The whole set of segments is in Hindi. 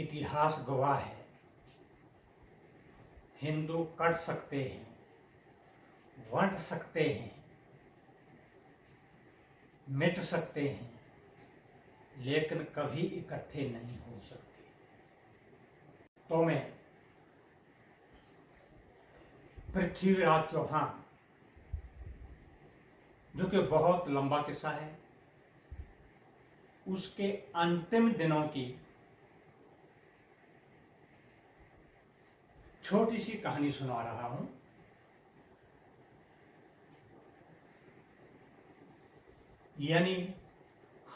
इतिहास गवाह है। हिंदू कट सकते हैं, बंट सकते हैं, मिट सकते हैं, लेकिन कभी इकट्ठे नहीं हो सकते। तो मैं पृथ्वीराज चौहान, जो कि बहुत लंबा किस्सा है, उसके अंतिम दिनों की छोटी सी कहानी सुना रहा हूं। यानी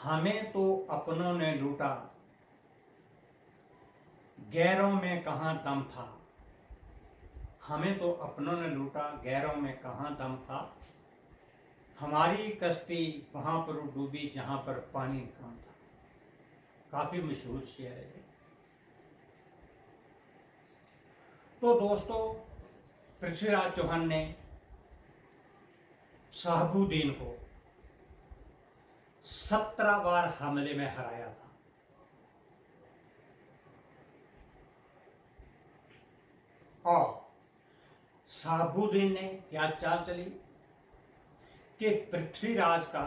हमें तो अपनों ने लूटा, गैरों में कहां दम था। हमें तो अपनों ने लूटा, गैरों में कहां दम था। हमारी कश्ती वहां पर डूबी जहां पर पानी कम था। काफी मशहूर शेर है ये। तो दोस्तों, पृथ्वीराज चौहान ने शहाबुद्दीन को 17 बार हमले में हराया था। और शहाबुद्दीन ने क्या चाल चली कि पृथ्वीराज का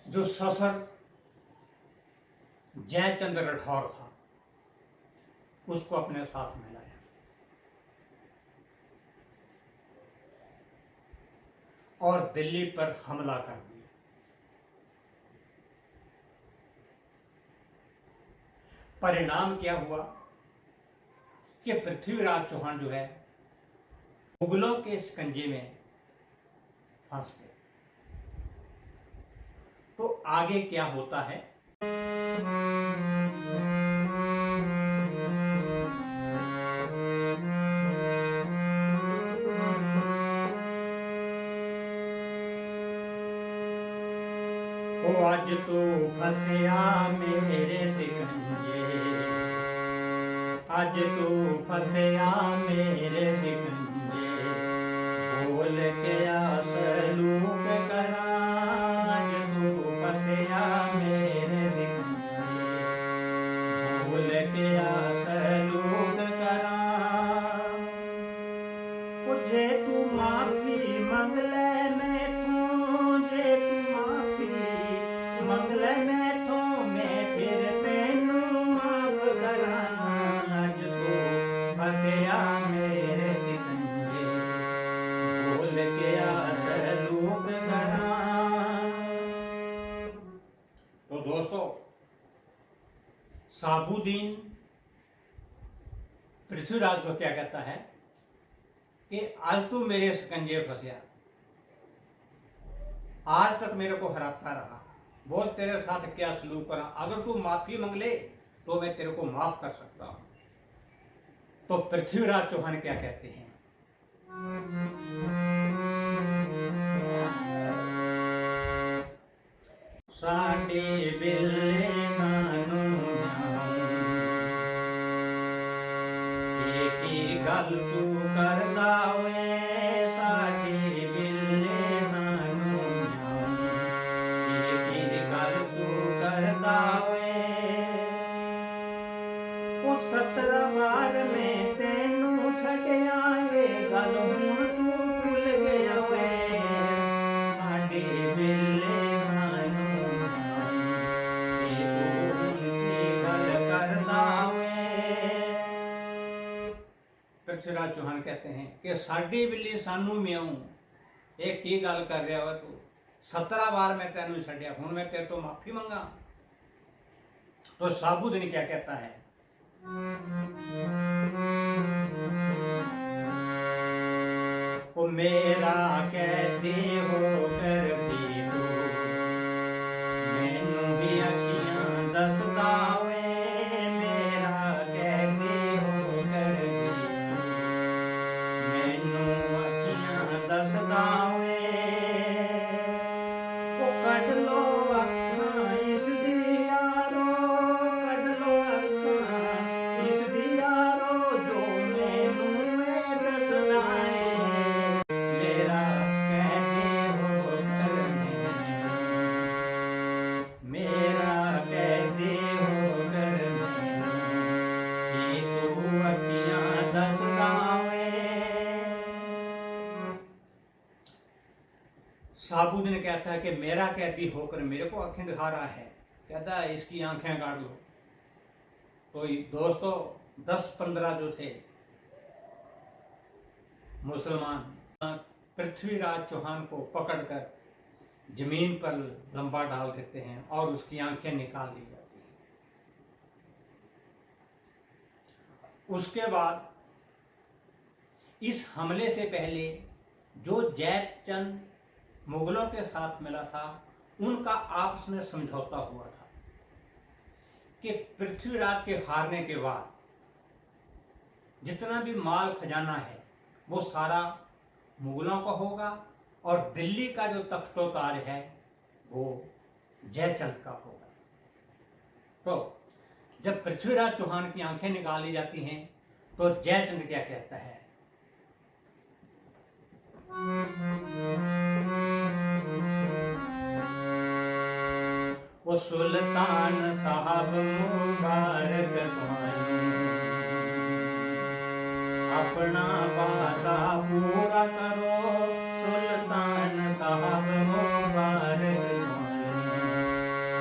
जो ससुर जयचंद राठौर था, उसको अपने साथ में लाया और दिल्ली पर हमला कर दिया। परिणाम क्या हुआ कि पृथ्वीराज चौहान जो है मुगलों के शिकंजे में फंस गए। तो आगे क्या होता है, ओ आज तू फंसया मेरे शिकंजे, आज तू फंसया मेरे शिकंजे, बोल के सलूक करा। आज तू फंसया मेरे शिकंजे, बोल के सलूक करा। जे तू माफी मंग ले मैं तुझे, तू माफी मंग ले मैं तो मैं फिर तेनू माफ करा। आज तू फंसया मेरे शिकंजे, बोल के सलूक करा। तो दोस्तों, शहाबुद्दीन पृथ्वीराज को क्या कहता है कि आज तू मेरे शिकंजे फंसया, आज तक मेरे को हराता रहा, बोल तेरे साथ क्या सलूक करा। अगर तू माफी मांग ले तो मैं तेरे को माफ कर सकता हूं। तो पृथ्वीराज चौहान क्या कहते हैं, साडे बिल्ले सानू एक गल तू करदा वे, साडे बिल्ले सानू एक गल तू करदा वे। ओ 17 बार में तेनू छड्या, ये गल हुण तू भुल गया वे। साडे बिल्ले सानू एक गल करदा वे। पृथ्वीराज चौहान कहते हैं कि साडी बिल्ली सानू म्याऊं, एक की गल कर रहा हो तू, 17 बार मैं तेनू छड्या, हुण मैं तेरे तो माफी मंगा। तो शहाबुद्दीन क्या कहता है, ओ मेरा कहते हो कर भी तू, मैनू भी अखियां दसदा वे। मेरा कहते हो कर भी तू, मैनू अखियां दसदा वे। ओ कढ लो अखां इस दी यारो, कढ लो अखां इस दी यारो, जो मैनू दसदा है। मेरा कहते साबुद्दीन कहता है कि मेरा कैदी होकर मेरे को आंखें दिखा रहा है, कहता है इसकी आंखें काट लो। तो दोस्तों 10-15 जो थे मुसलमान पृथ्वीराज चौहान को पकड़कर जमीन पर लंबा डाल देते हैं और उसकी आंखें निकाल ली जाती हैं। उसके बाद इस हमले से पहले जो जयचंद मुगलों के साथ मिला था, उनका आपस में समझौता हुआ था कि पृथ्वीराज के हारने के बाद जितना भी माल खजाना है वो सारा मुगलों का होगा और दिल्ली का जो तख्तो-ताज है वो जयचंद का होगा। तो जब पृथ्वीराज चौहान की आंखें निकाली जाती हैं तो जयचंद क्या कहता है? वो सुल्तान साहब मुबारक अपना वादा पूरा करो, सुल्तान साहब मुबारक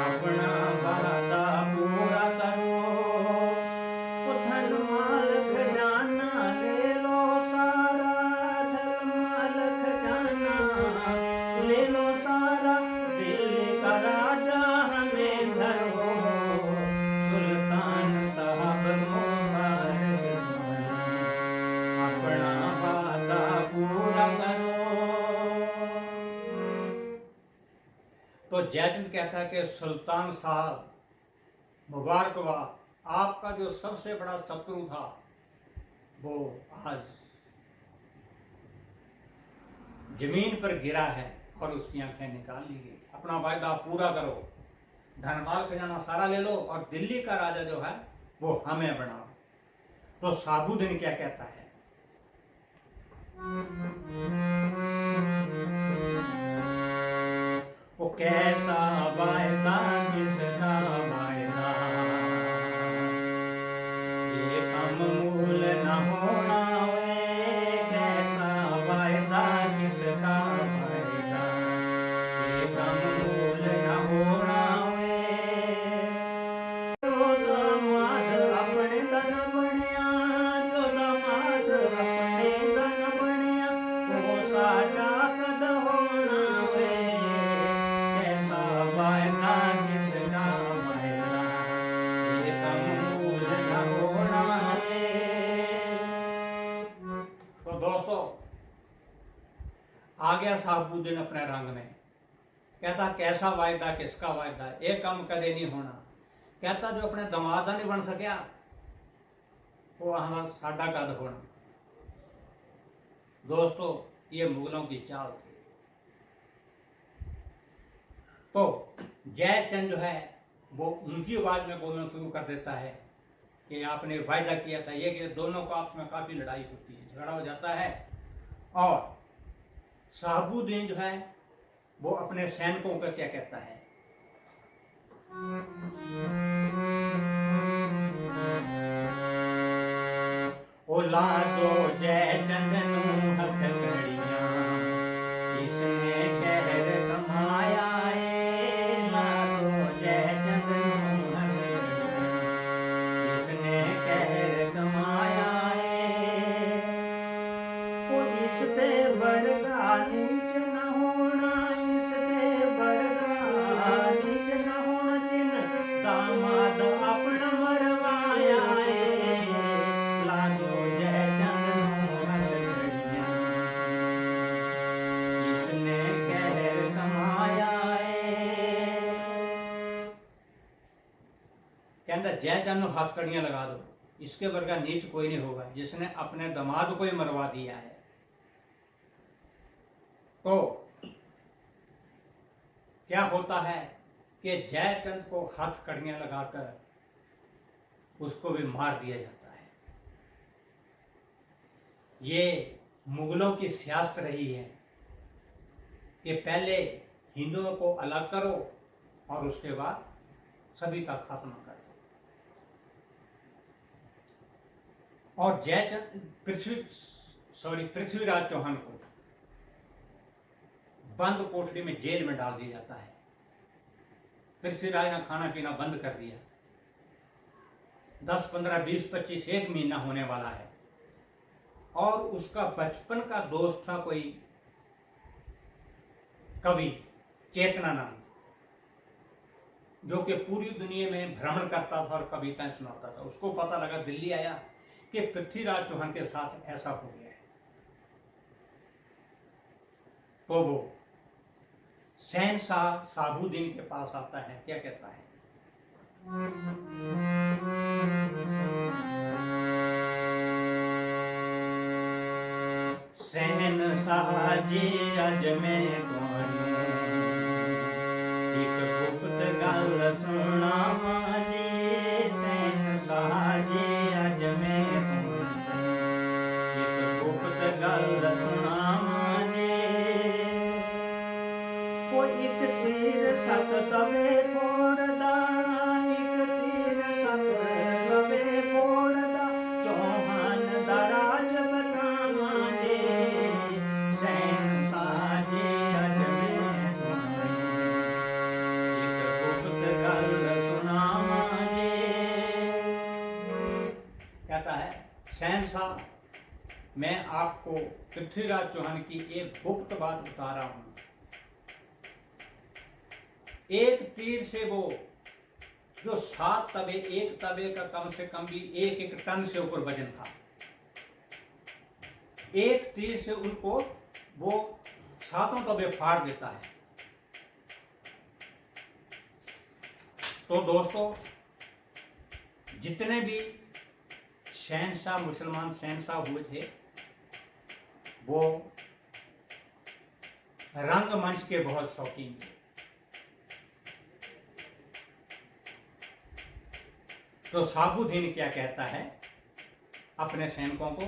अपना वादा पूरा करो। धन माल खजाना ले लो सारा, धन माल खजाना ले लो सारा, दिल्ली का राजा हमें धरो, सुल्तान साहब मुबारक अपना वादा पूरा करो। तो जयचंद कहता है कि सुल्तान साहब मुबारकबाद, आपका जो सबसे बड़ा शत्रु था वो आज जमीन पर गिरा है और उसकी आंखें निकाल ली गई। अपना वायदा पूरा करो, धन माल खजाना सारा ले लो और दिल्ली का राजा जो है वो हमें बनाओ। तो साबुद्दीन क्या कहता है? वो कैसा वायदा किसका वायदा, ये कम मूल न होना वे, कैसा वायदा किसका वायदा, ये कम मूल न होना वे। जो दामाद अपने तन बनिया, जो दामाद अपने तन बनिया, वो साडा कद होना वे, कैसा वायदा किसका वायदा, ये कम मूल न होना वे। तो दोस्तों आ गया साबुद्दीन अपने रंग में, कहता कैसा वायदा किसका वायदा, एक काम कदे नहीं होना। कहता जो अपने दमादा नहीं बन सकिया वो हमारा साडा कद होना। दोस्तों ये मुगलों की चाल थी। तो जयचंद जो है वो ऊंची आवाज में बोलना शुरू कर देता है कि आपने वायदा किया था ये, कि दोनों को आपस में काफी लड़ाई होती है, झगड़ा हो जाता है। और साबुद्दीन जो है वो अपने सैनिकों का क्या कहता है? ओ ला दो जयचंद नूं हथ कड़ियां, इसने कहर कमाया ए, ला दो जयचंद नूं हथ कड़ियां, इसने कहर कमाया ए। ओ इस ते वर्गा नीच न होना, इस ते वर्गा नीच न होना, जिन दामाद अपना मरवाया ए, ला दो जयचंद नूं हथ कड़ियां, इसने कहर कमाया ए। कहता जयचंद नूं हथ कड़ियां लगा दो, इसके वर्गा नीच कोई नहीं होगा जिसने अपने दामाद को ही मरवा दिया है। तो क्या होता है कि जयचंद को हाथ कड़ियां लगाकर उसको भी मार दिया जाता है। ये मुगलों की सियासत रही है कि पहले हिंदुओं को अलग करो और उसके बाद सभी का खात्मा कर दो। और जयचंद पृथ्वीराज चौहान को बंद कोठरी में जेल में डाल दिया जाता है। पृथ्वीराज ने खाना पीना बंद कर दिया। 10, 15, 20, 25 1 महीना होने वाला है। और उसका बचपन का दोस्त था कोई कवि चेतनानंद, जो कि पूरी दुनिया में भ्रमण करता था और कविताएं सुनाता था। उसको पता लगा, दिल्ली आया कि पृथ्वीराज चौहान के साथ ऐसा हो गया है। तो वो शहंशाह साबुद्दीन के पास आता है। क्या कहता है? शहंशाह जी अज मैं तुहानू एक गुप्त गल सुनावां जी। शहंशाह जी अज मैं तुहानू एक गुप्त गल सुनावां जी। कोई एक तीर सत तवे फोड़दा, एक तीर सत तवे फोड़दा, चौहान दा राज बतावां जी। शहंशाह जी अज मैं तुहानू एक गुप्त गल सुनावां जी। कहता है, शहंशाह मैं आपको पृथ्वीराज चौहान की एक गुप्त बात बता रहा हूं। एक तीर से वो जो 7 तवे, एक तवे का कम से कम भी 1 टन से ऊपर वजन था, एक तीर से उनको वो 7 तवे फाड़ देता है। तो दोस्तों, जितने भी शहंशाह, मुसलमान शहंशाह हुए थे, वो रंगमंच के बहुत शौकीन थे। तो साबुद्दीन क्या कहता है अपने सैनिकों को?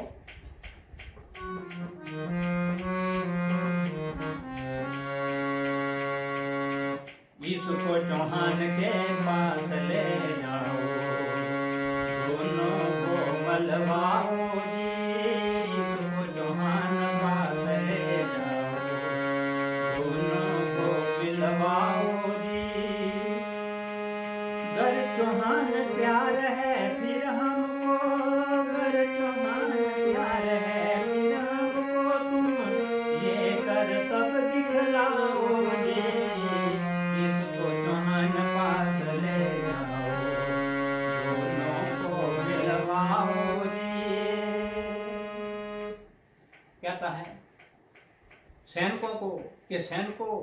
इसको चौहान के पास ले जाओ, दोनों को बलवाओ जी। इसको चौहान पास ले जाओ, दोनों को बिलवाओ जी। गर चौहान प्यार है फिर हमको, गर चौहान प्यार है फिर हमको, तुम ये कर तब दिखलाओ जी। इसको चौहान पास ले जाओ, दोनों को मिलवाओ जी। कहता है सैनिकों को कि सैनिकों,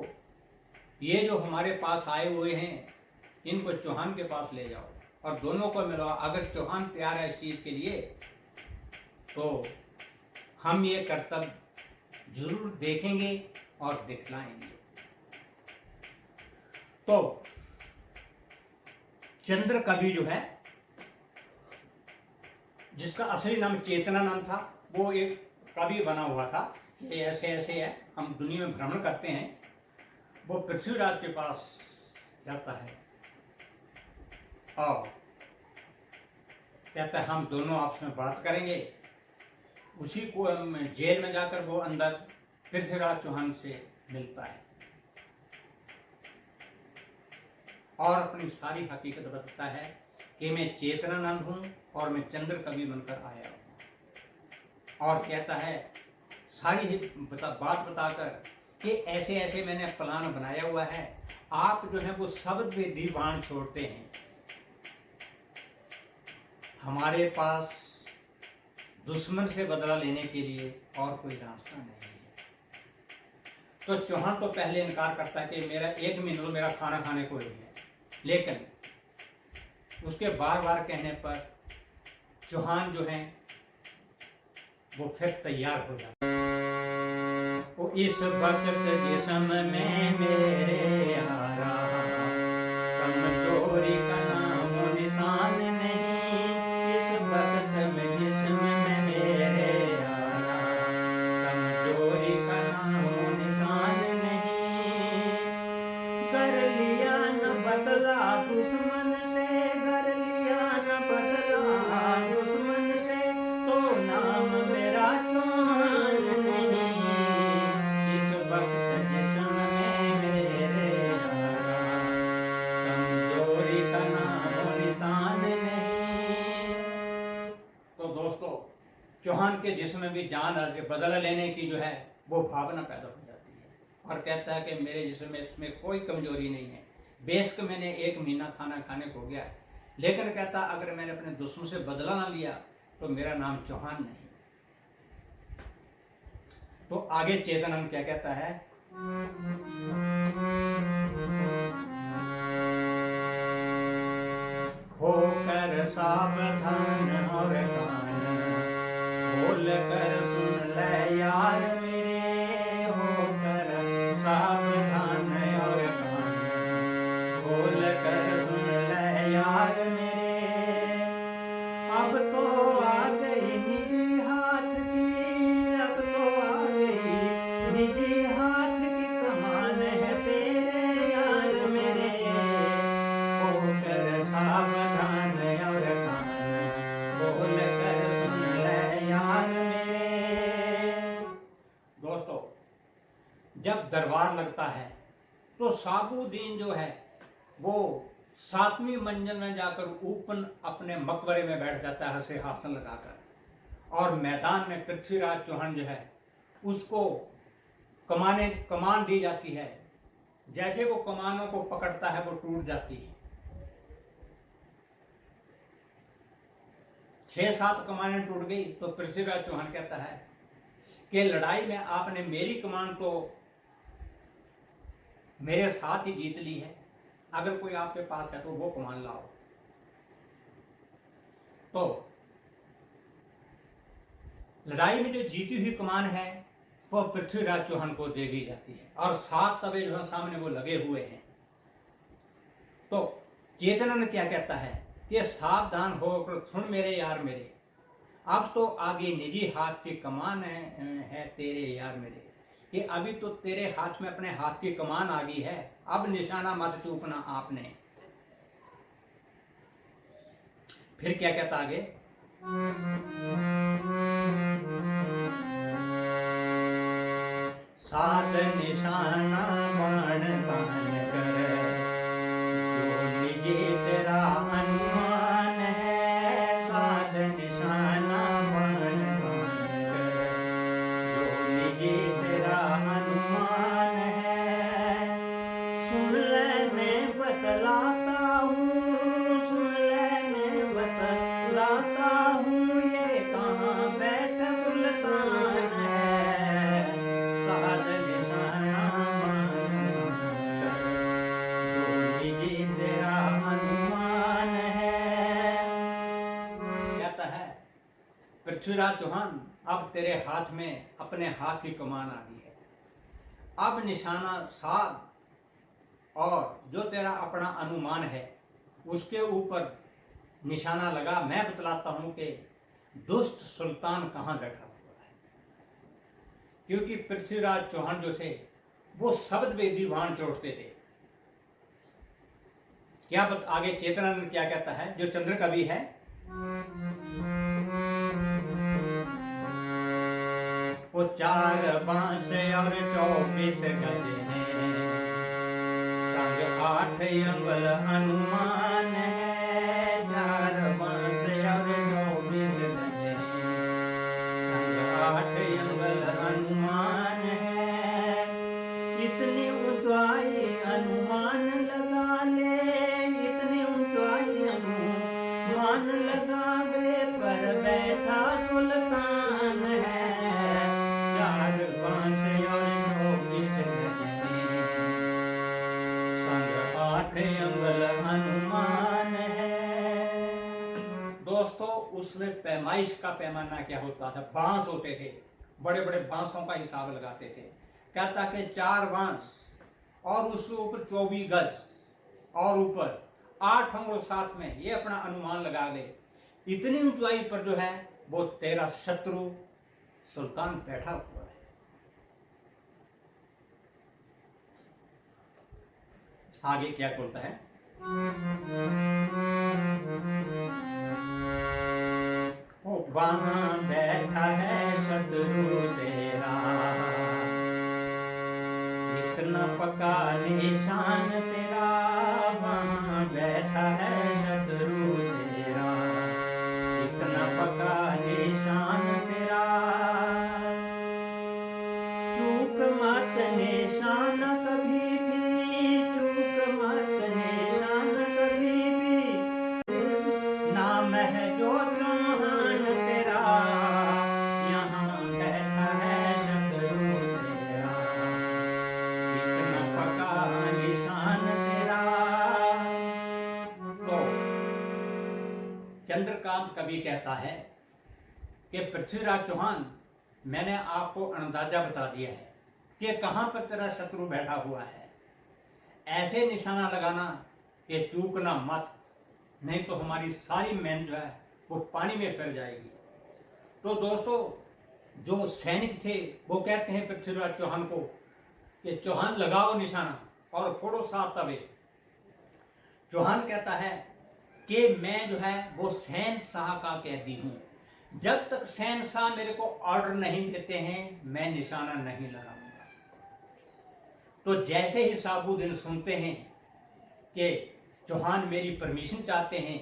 ये जो हमारे पास आए हुए हैं, इनको चौहान के पास ले जाओ और दोनों को मिलवाओ। अगर चौहान तैयार है इस चीज के लिए तो हम ये कर्तव्य जरूर देखेंगे और दिखलाएंगे। तो चंद्र कवि जो है, जिसका असली नाम चेतनानंद था, वो एक कवि बना हुआ था कि ऐसे ऐसे है, हम दुनिया में भ्रमण करते हैं। वो पृथ्वीराज के पास जाता है और कहता है हम दोनों आपस में बात करेंगे। उसी को जेल में जाकर वो अंदर पृथ्वीराज चौहान से मिलता है और अपनी सारी हकीकत बताता है कि मैं चेतनानंद हूं और मैं चंद्र कवि बनकर आया हूं। और कहता है सारी बात बताकर कि ऐसे ऐसे मैंने प्लान बनाया हुआ है, आप जो है वो शब्द पे दीवान छोड़ते हैं, हमारे पास दुश्मन से बदला लेने के लिए और कोई रास्ता नहीं है। तो चौहान तो पहले इनकार करता है कि मेरा 1 महीना मेरा खाना खाने को ही है, लेकिन उसके बार बार कहने पर चौहान जो है वो फिर तैयार हो जाता है। वो इस वक्त जिस्म में मेरे यारा, कमजोरी का नाम निशान नहीं। इस वक्त में जिस्म में मेरे यारा, कमजोरी का नाम निशान नहीं। कर लिया न बदला दुश्मन से, कर लिया न बदला दुश्मन से, तो नाम मेरा चौहान नहीं। इस वक्त जिस्म चौहान के जिस्म में भी जान और बदला लेने की जो है वो भावना पैदा हो जाती है और कहता है कि मेरे जिस्म में इसमें कोई कमजोरी नहीं है। बेशक मैंने 1 महीना खाना खाने को गया, लेकिन कहता अगर मैंने अपने दुश्मन से बदला ना लिया तो मेरा नाम चौहान नहीं। तो आगे चेतनानंद क्या कहता है, होकर सावधान और कान खोल कर सुन ले यार मेरे, होकर सावधान और कान खोल कर सुन ले यार मेरे। अब तो आ गई निजी हाथ की, अब तो आ गई निजी हाथ की कमान है तेरे यार मेरे, होकर सावधान और कान खोल कर सुन ले यार मेरे। दोस्तों, जब दरबार लगता है तो साबुद्दीन जो है वो 7वीं मंजिल में जाकर ऊपर अपने मकबरे में बैठ जाता है सिंहासन लगाकर, और मैदान में पृथ्वीराज चौहान जो है उसको कमान दी जाती है। जैसे वो कमानों को पकड़ता है वो टूट जाती है। 6-7 कमानें टूट गई तो पृथ्वीराज चौहान कहता है कि लड़ाई में आपने मेरी कमान तो मेरे साथ ही जीत ली है, अगर कोई आपके पास है तो वो कमान लाओ। तो लड़ाई में जो जीती हुई कमान है वो पृथ्वीराज चौहान को दे दी जाती है, और 7 तवे जो है सामने वो लगे हुए हैं। तो चेतनानंद क्या कहता है कि सावधान होकर सुन मेरे यार मेरे, अब तो आगे निजी हाथ की कमान है तेरे यार मेरे, कि अभी तो तेरे हाथ में अपने हाथ की कमान आ गई है, अब निशाना मत चूकना आपने। फिर क्या कहता आगे, साध निशाना बाण बाण कर जो निजी तेरा अनुमान है, साध निशाना बाण बाण कर जो निजी तेरा अनुमान है। सुन ले मैं बतलाता हूँ, सुन ले मैं बतलाता हूँ, ये कहाँ बैठा सुल्तान है, साध निशाना बाण कर जो निजी तेरा अनुमान है। कहता है पृथ्वीराज चौहान, अब तेरे हाथ में अपने हाथ की कमान आ गई है, अब निशाना साध और जो तेरा अपना अनुमान है उसके ऊपर निशाना लगा। मैं बतलाता हूं कि दुष्ट सुल्तान कहां बैठा हुआ है, क्योंकि पृथ्वीराज चौहान जो थे वो शब्द में भी बाण चोटते थे। क्या आगे चेतनानंद क्या कहता है, जो चंद्र कवि है, वो 4 बांस और 24 गज है, संग 8 अंगुल अनुमान है, 4 बांस और 24 गज है, संग 8 अंगुल अनुमान है। इतनी ऊंचाई अनुमान लगा ले, इतनी ऊंचाई अनुमान लगावे पर बैठा सुल्तान है, 4 बांस और 24 गज है, संग 8 अंगुल अनुमान है। दोस्तों, उसमें पैमाइश का पैमाना क्या होता था, बांस होते थे, बड़े बड़े बांसों का हिसाब लगाते थे। कहता कि 4 बांस और उसके ऊपर 24 गज और ऊपर 8 अंगुल साथ में, ये अपना अनुमान लगा ले। इतनी ऊंचाई पर जो है वो तेरा शत्रु सुल्तान बैठा हुआ है। आगे क्या बोलता है, वहां बैठा है शत्रु तेरा, इतना पक्का निशान तेरा, वहां बैठा है शत्रु तेरा, इतना पक्का निशान तेरा। चंद्रकांत कवि कहता है कि पृथ्वीराज चौहान, मैंने आपको अंदाजा बता दिया है कि कहाँ पर तेरा शत्रु बैठा हुआ है। ऐसे निशाना लगाना कि चूकना मत, नहीं तो हमारी सारी मेहनत जो है वो पानी में फिर जाएगी। तो दोस्तों, जो सैनिक थे वो कहते हैं पृथ्वीराज चौहान को कि चौहान लगाओ निशाना और फोड़ो 7 तवे। चौहान कहता है कि मैं जो है वो शहंशाह का कैदी हूं, जब तक शहंशाह मेरे को ऑर्डर नहीं देते हैं मैं निशाना नहीं लगाऊंगा। तो जैसे ही साबुद्दीन सुनते हैं कि चौहान मेरी परमिशन चाहते हैं,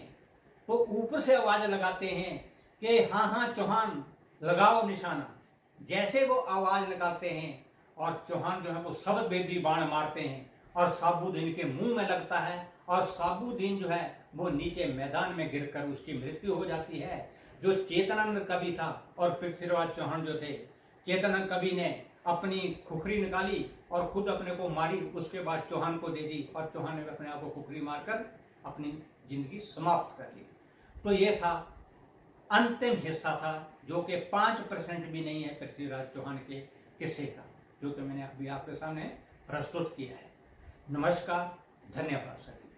तो ऊपर से आवाज लगाते हैं कि हाँ हाँ चौहान लगाओ निशाना। जैसे वो आवाज लगाते हैं और चौहान जो है वो शब्द भेदी बाण मारते हैं और साबुद्दीन के मुंह में लगता है और साबुद्दीन जो है वो नीचे मैदान में गिरकर उसकी मृत्यु हो जाती है। जो चेतनानंद कवि था और पृथ्वीराज चौहान जो थे, चेतनानंद कवि ने अपनी खुखरी निकाली और खुद अपने को मारी, उसके बाद चौहान को दे दी और चौहान ने अपने आप को खुखरी मारकर अपनी जिंदगी समाप्त कर ली। तो ये था अंतिम हिस्सा था जो कि 5% भी नहीं है पृथ्वीराज चौहान के किस्से का, जो कि मैंने अभी आपके सामने प्रस्तुत किया है। नमस्कार, धन्यवाद सभी।